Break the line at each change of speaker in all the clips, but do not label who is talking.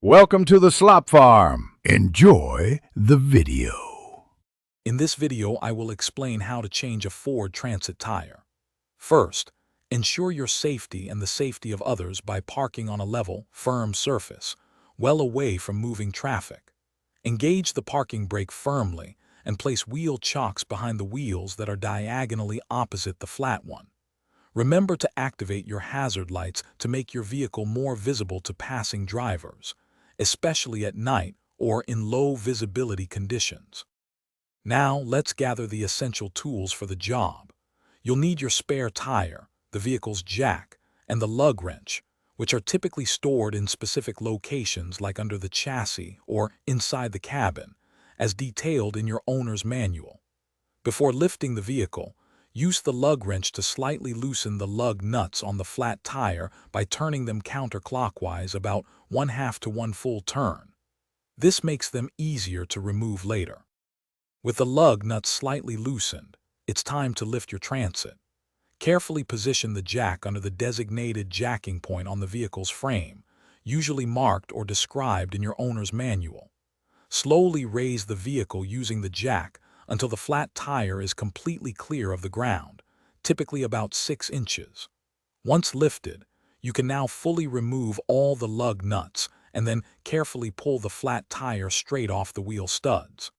Welcome to the Slop Farm. Enjoy the video.
In this video, I will explain how to change a Ford Transit tire. First, ensure your safety and the safety of others by parking on a level, firm surface, well away from moving traffic. Engage the parking brake firmly and place wheel chocks behind the wheels that are diagonally opposite the flat one. Remember to activate your hazard lights to make your vehicle more visible to passing drivers, especially at night or in low visibility conditions. Now, let's gather the essential tools for the job. You'll need your spare tire, the vehicle's jack, and the lug wrench, which are typically stored in specific locations like under the chassis or inside the cabin, as detailed in your owner's manual. Before lifting the vehicle, use the lug wrench to slightly loosen the lug nuts on the flat tire by turning them counterclockwise about 1/2 to 1 full turn. This makes them easier to remove later. With the lug nuts slightly loosened, it's time to lift your Transit. Carefully position the jack under the designated jacking point on the vehicle's frame, usually marked or described in your owner's manual. Slowly raise the vehicle using the jack until the flat tire is completely clear of the ground, typically about 6 inches. Once lifted, you can now fully remove all the lug nuts and then carefully pull the flat tire straight off the wheel studs.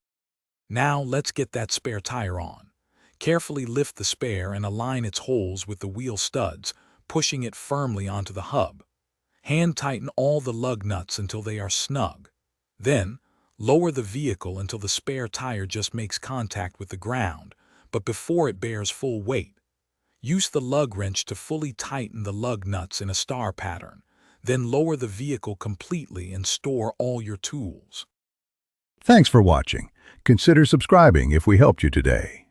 Now let's get that spare tire on. Carefully lift the spare and align its holes with the wheel studs, pushing it firmly onto the hub. Hand tighten all the lug nuts until they are snug. Then, lower the vehicle until the spare tire just makes contact with the ground, but before it bears full weight. Use the lug wrench to fully tighten the lug nuts in a star pattern, then lower the vehicle completely and store all your tools.
Thanks for watching. Consider subscribing if we helped you today.